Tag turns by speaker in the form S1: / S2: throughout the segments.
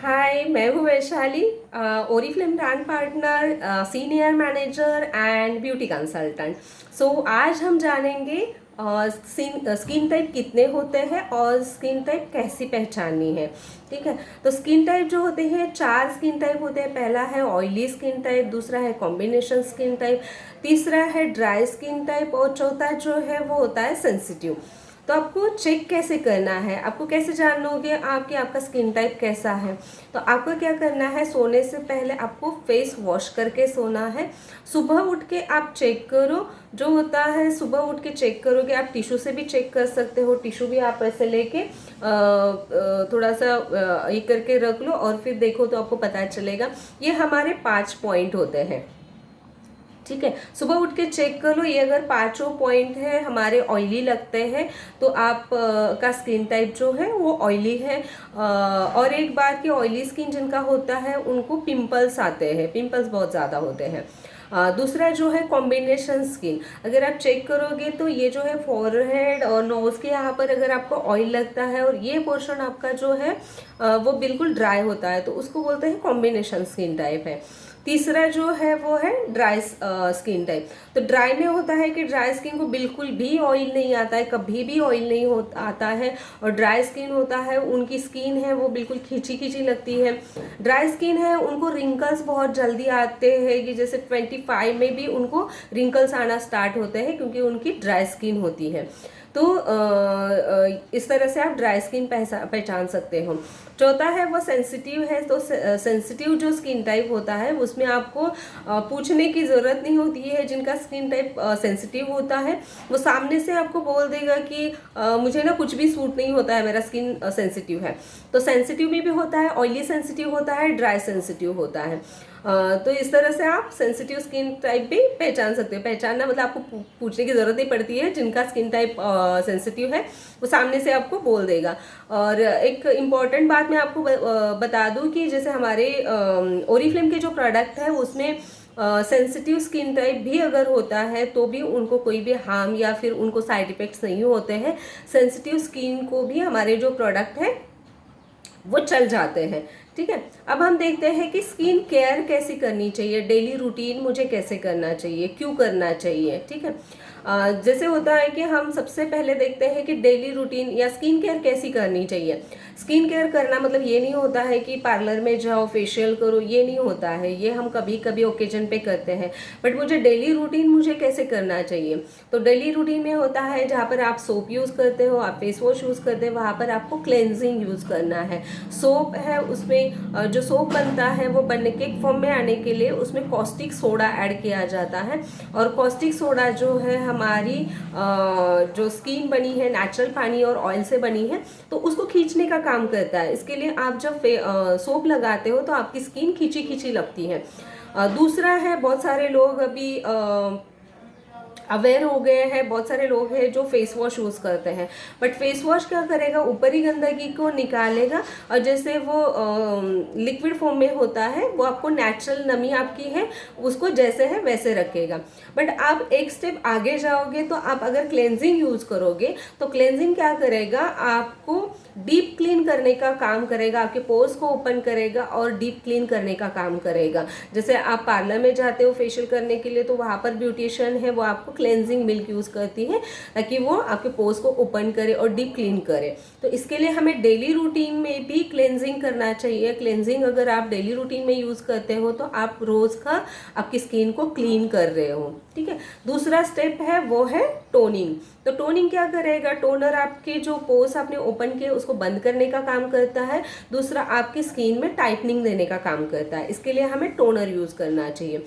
S1: हाय, मैं हूँ Vaishali, Oriflame brand partner, senior manager and beauty consultant. So आज हम जानेंगे स्किन टाइप कितने होते हैं और स्किन टाइप कैसी पहचाननी है। ठीक है, तो स्किन टाइप जो होते हैं, 4 स्किन टाइप होते हैं। पहला है ऑयली स्किन टाइप, दूसरा है कॉम्बिनेशन स्किन टाइप, तीसरा है ड्राई स्किन टाइप और चौथा जो है वो होता है सेंसिटिव। तो आपको चेक कैसे करना है, आपको कैसे जानोगे आप कि आपका स्किन टाइप कैसा है। तो आपको क्या करना है, सोने से पहले आपको फेस वॉश करके सोना है। सुबह उठ के आप चेक करो, जो होता है सुबह उठ के चेक करोगे। आप टिश्यू से भी चेक कर सकते हो, टिश्यू भी आप ऐसे लेके थोड़ा सा ये करके रख लो और फिर देखो तो आपको पता चलेगा। ये हमारे 5 पॉइंट होते हैं। ठीक है, सुबह उठ के चेक कर लो। ये अगर 5 पॉइंट है हमारे ऑयली लगते हैं तो आप का स्किन टाइप जो है वो ऑयली है। और एक बात कि ऑयली स्किन जिनका होता है उनको पिंपल्स आते हैं, पिंपल्स बहुत ज़्यादा होते हैं। दूसरा जो है कॉम्बिनेशन स्किन, अगर आप चेक करोगे तो ये जो है फॉरहेड और नोज के यहाँ पर अगर आपको ऑयल लगता है और ये पोर्शन आपका जो है वो बिल्कुल ड्राई होता है, तो उसको बोलते हैं कॉम्बिनेशन स्किन टाइप है। तीसरा जो है वो है ड्राई स्किन टाइप। तो ड्राई में होता है कि ड्राई स्किन को बिल्कुल भी ऑयल नहीं आता है, कभी भी ऑयल नहीं आता है। और ड्राई स्किन होता है, उनकी स्किन है वो बिल्कुल खींची खींची लगती है। ड्राई स्किन है उनको रिंकल्स बहुत जल्दी आते हैं, कि जैसे 25 में भी उनको रिंकल्स आना स्टार्ट होते हैं क्योंकि उनकी ड्राई स्किन होती है। तो इस तरह से आप ड्राई स्किन पहचान सकते हो। चौथा है वो सेंसिटिव है। तो सेंसिटिव जो स्किन टाइप होता है उसमें आपको पूछने की ज़रूरत नहीं होती है। जिनका स्किन टाइप सेंसिटिव होता है वो सामने से आपको बोल देगा कि मुझे ना कुछ भी सूट नहीं होता है, मेरा स्किन सेंसिटिव है। तो सेंसिटिव में भी होता है, ऑयली सेंसिटिव होता है, ड्राई सेंसिटिव होता है। तो इस तरह से आप सेंसिटिव स्किन टाइप भी पहचान सकते हो। पहचानना मतलब आपको पूछने की ज़रूरत नहीं पड़ती है। जिनका स्किन टाइप सेंसिटिव है वो सामने से आपको बोल देगा। और एक इम्पॉर्टेंट बात मैं आपको बता दूं कि जैसे हमारे ओरीफ्लेम के जो प्रोडक्ट है उसमें सेंसिटिव स्किन टाइप भी अगर होता है तो भी उनको कोई भी हार्म या फिर उनको साइड इफेक्ट्स नहीं होते हैं। सेंसिटिव स्किन को भी हमारे जो प्रोडक्ट है वो चल जाते हैं। ठीक है, अब हम देखते हैं कि स्किन केयर कैसी करनी चाहिए, डेली रूटीन मुझे कैसे करना चाहिए, क्यों करना चाहिए। ठीक है, जैसे होता है कि हम सबसे पहले देखते हैं कि डेली रूटीन या स्किन केयर कैसी करनी चाहिए। स्किन केयर करना मतलब ये नहीं होता है कि पार्लर में जाओ फेशियल करो, ये नहीं होता है। ये हम कभी कभी ओकेजन पे करते हैं, बट मुझे डेली रूटीन मुझे कैसे करना चाहिए। तो डेली रूटीन में होता है जहाँ पर आप सोप यूज़ करते हो, आप फेस वॉश यूज़ करते हो, वहाँ पर आपको क्लेंजिंग यूज़ करना है। सोप है, उसमें जो सोप बनता है वो बनने के फॉर्म में आने के लिए उसमें कॉस्टिक सोडा ऐड किया जाता है। और कॉस्टिक सोडा जो है हमारी जो स्किन बनी है नेचुरल पानी और ऑयल से बनी है, तो उसको खींचने का काम करता है। इसके लिए आप जब सोप लगाते हो तो आपकी स्किन खींची खींची लगती है। दूसरा है, बहुत सारे लोग अभी अवेयर हो गए हैं, बहुत सारे लोग हैं जो फेस वॉश यूज़ करते हैं, बट फेस वॉश क्या करेगा, ऊपरी गंदगी को निकालेगा और जैसे वो लिक्विड फॉर्म में होता है वो आपको नेचुरल नमी आपकी है उसको जैसे है वैसे रखेगा। बट आप एक स्टेप आगे जाओगे तो आप अगर क्लेंजिंग यूज़ करोगे तो क्लेंजिंग क्या करेगा, आपको डीप क्लीन करने का काम करेगा, आपके पोर्स को ओपन करेगा और डीप क्लीन करने का काम करेगा। जैसे आप पार्लर में जाते हो फेशियल करने के लिए तो वहाँ पर ब्यूटिशियन है वो आपको क्लेंजिंग मिल्क यूज़ करती है ताकि वो आपके पोर्स को ओपन करे और डीप क्लीन करे। तो इसके लिए हमें डेली रूटीन में भी क्लेंजिंग करना चाहिए। क्लेंजिंग अगर आप डेली रूटीन में यूज़ करते हो तो आप रोज़ का आपकी स्किन को क्लीन कर रहे हो। ठीक है, दूसरा स्टेप है वो है टोनिंग। तो टोनिंग क्या करेगा, टोनर आपके जो पोर्स आपने ओपन किए उसको बंद करने का काम करता है। दूसरा आपकी स्किन में टाइटनिंग देने का काम करता है, इसके लिए हमें टोनर यूज़ करना चाहिए।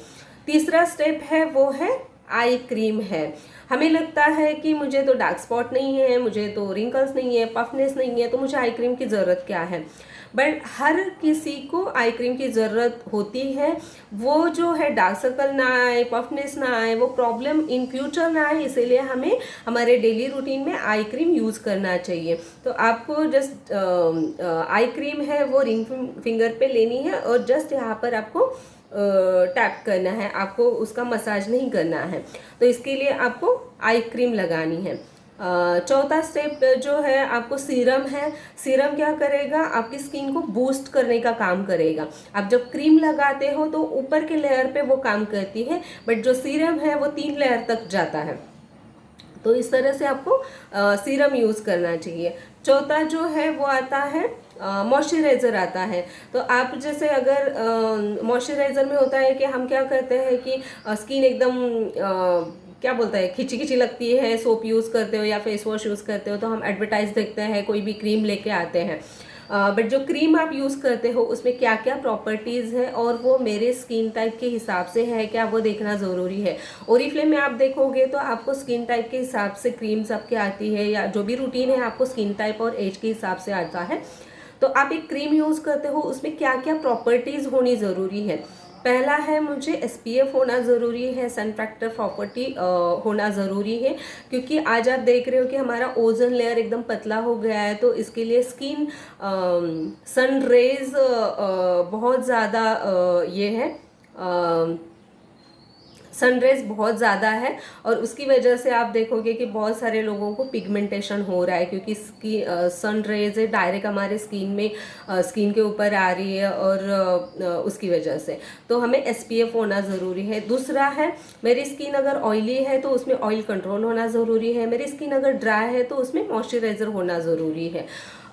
S1: तीसरा स्टेप है वो है आई क्रीम है। हमें लगता है कि मुझे तो डार्क स्पॉट नहीं है, मुझे तो रिंकल्स नहीं है, पफनेस नहीं है, तो मुझे आई क्रीम की ज़रूरत क्या है। बट हर किसी को आई क्रीम की ज़रूरत होती है। वो जो है डार्क सर्कल ना आए, पफनेस ना आए, वो प्रॉब्लम इन फ्यूचर ना आए, इसीलिए हमें हमारे डेली रूटीन में आई क्रीम यूज़ करना चाहिए। तो आपको जस्ट आई क्रीम है वो रिंग फिंगर पे लेनी है और जस्ट यहाँ पर आपको टैप करना है, आपको उसका मसाज नहीं करना है। तो इसके लिए आपको आई क्रीम लगानी है। चौथा स्टेप जो है आपको सीरम है। सीरम क्या करेगा, आपकी स्किन को बूस्ट करने का काम करेगा। आप जब क्रीम लगाते हो तो ऊपर के लेयर पे वो काम करती है, बट जो सीरम है वो 3 लेयर तक जाता है। तो इस तरह से आपको सीरम यूज़ करना चाहिए। चौथा जो है वो आता है मॉइस्चराइज़र आता है। तो आप जैसे अगर मॉइस्चराइज़र में होता है कि हम क्या करते हैं कि स्किन एकदम क्या बोलता है, खिंची खिंची लगती है, सोप यूज़ करते हो या फेस वॉश यूज़ करते हो तो हम एडवर्टाइज देखते हैं, कोई भी क्रीम लेके आते हैं। बट जो क्रीम आप यूज़ करते हो उसमें क्या क्या प्रॉपर्टीज़ है और वो मेरे स्किन टाइप के हिसाब से है क्या, वो देखना ज़रूरी है। ओरिफ्लेम में आप देखोगे तो आपको स्किन टाइप के हिसाब से क्रीम्स आपकी आती है, या जो भी रूटीन है आपको स्किन टाइप और एज के हिसाब से आता है। तो आप एक क्रीम यूज़ करते हो उसमें क्या क्या प्रॉपर्टीज़ होनी ज़रूरी है। पहला है, मुझे SPF होना ज़रूरी है, सन फैक्टर प्रॉपर्टी होना ज़रूरी है, क्योंकि आज आप देख रहे हो कि हमारा ओजन लेयर एकदम पतला हो गया है। तो इसके लिए स्किन सन रेज बहुत ज़्यादा ये है, सनरेज बहुत ज़्यादा है, और उसकी वजह से आप देखोगे कि बहुत सारे लोगों को पिगमेंटेशन हो रहा है, क्योंकि इसकी सनरेज डायरेक्ट हमारे स्किन में स्किन के ऊपर आ रही है, और उसकी वजह से तो हमें SPF होना ज़रूरी है। दूसरा है, मेरी स्किन अगर ऑयली है तो उसमें ऑयल कंट्रोल होना ज़रूरी है। मेरी स्किन अगर ड्राई है तो उसमें मॉइस्चराइज़र होना ज़रूरी है।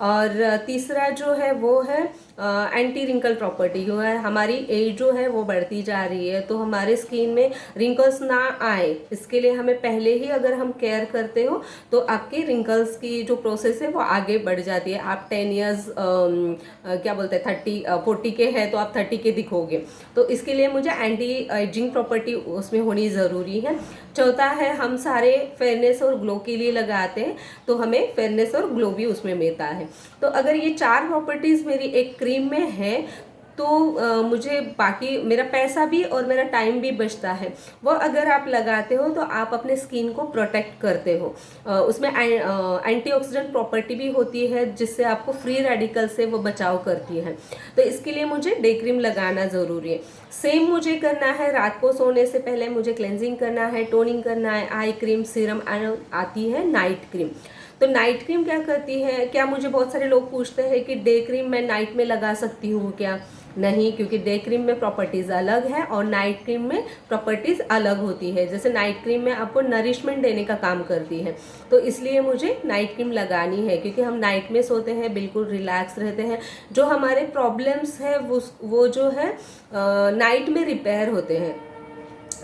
S1: और तीसरा जो है वो है एंटी रिंकल प्रॉपर्टी। जो है हमारी एज जो है वो बढ़ती जा रही है, तो हमारे स्किन में रिंकल्स ना आए इसके लिए हमें पहले ही अगर हम केयर करते हो तो आपके रिंकल्स की जो प्रोसेस है वो आगे बढ़ जाती है। आप 10 ईयर्स क्या बोलते हैं 40 के हैं तो आप 30 के दिखोगे। तो इसके लिए मुझे एंटी एजिंग प्रॉपर्टी उसमें होनी ज़रूरी है। चौथा है, हम सारे फेयरनेस और ग्लो के लिए लगाते हैं तो हमें फेयरनेस और ग्लो भी उसमें मिलता है। तो अगर ये 4 प्रॉपर्टीज़ मेरी एक क्रीम में है तो मुझे बाकी मेरा पैसा भी और मेरा टाइम भी बचता है। वो अगर आप लगाते हो तो आप अपने स्किन को प्रोटेक्ट करते हो। उसमें एंटीऑक्सीडेंट प्रॉपर्टी भी होती है जिससे आपको फ्री रेडिकल से वो बचाव करती है। तो इसके लिए मुझे डे क्रीम लगाना ज़रूरी है। सेम मुझे करना है, रात को सोने से पहले मुझे क्लेंजिंग करना है, टोनिंग करना है, आई क्रीम, सीरम, आती है नाइट क्रीम। तो नाइट क्रीम क्या करती है, क्या मुझे बहुत सारे लोग पूछते हैं कि डे क्रीम मैं नाइट में लगा सकती हूँ क्या? नहीं, क्योंकि डे क्रीम में प्रॉपर्टीज़ अलग है और नाइट क्रीम में प्रॉपर्टीज़ अलग होती है। जैसे नाइट क्रीम में आपको नरिशमेंट देने का काम करती है, तो इसलिए मुझे नाइट क्रीम लगानी है, क्योंकि हम नाइट में सोते हैं, बिल्कुल रिलैक्स रहते हैं। जो हमारे प्रॉब्लम्स है वो जो है नाइट में रिपेयर होते हैं,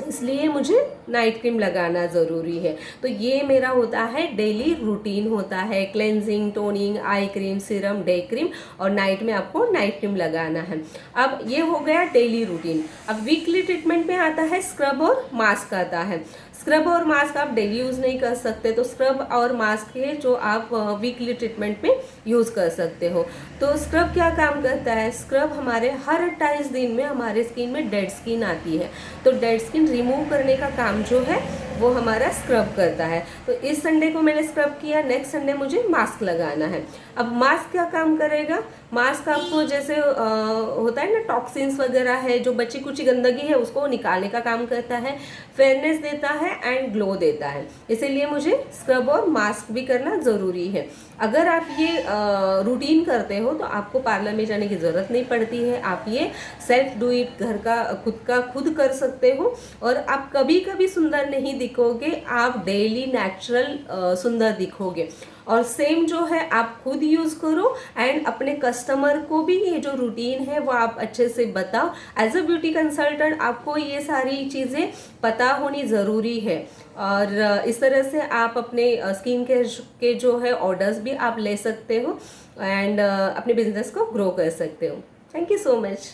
S1: इसलिए मुझे नाइट क्रीम लगाना ज़रूरी है। तो ये मेरा होता है डेली रूटीन होता है, cleansing, toning, eye cream, serum, day cream, और नाइट में आपको नाइट क्रीम लगाना है। अब ये हो गया डेली रूटीन। अब वीकली ट्रीटमेंट में आता है स्क्रब और मास्क आता है। स्क्रब और मास्क आप डेली यूज़ नहीं कर सकते, तो स्क्रब और मास्क है जो आप वीकली ट्रीटमेंट में यूज़ कर सकते हो। तो स्क्रब क्या काम करता है, स्क्रब हमारे हर 28 दिन में हमारे स्किन में डेड स्किन आती है, तो डेड स्किन रिमूव करने का काम जो है वो हमारा स्क्रब करता है। तो इस संडे को मैंने स्क्रब किया, नेक्स्ट संडे मुझे मास्क लगाना है। अब मास्क क्या काम करेगा, मास्क आपको जैसे होता है ना, टॉक्सिन्स वगैरह है, जो बची कुची गंदगी है उसको निकालने का काम करता है, फेयरनेस देता है एंड ग्लो देता है। इसीलिए मुझे स्क्रब और मास्क भी करना ज़रूरी है। अगर आप ये रूटीन करते हो तो आपको पार्लर में जाने की ज़रूरत नहीं पड़ती है। आप ये सेल्फ डू इट घर का खुद कर सकते हो, और आप कभी कभी सुंदर नहीं दिखोगे, आप डेली नेचुरल सुंदर दिखोगे। और सेम जो है आप खुद यूज़ करो एंड अपने कस्टमर को भी ये जो रूटीन है वो आप अच्छे से बताओ। एज अ ब्यूटी कंसल्टेंट आपको ये सारी चीज़ें पता होनी ज़रूरी है, और इस तरह से आप अपने स्किन के जो है ऑर्डर्स भी आप ले सकते हो एंड अपने बिजनेस को ग्रो कर सकते हो। Thank you so much.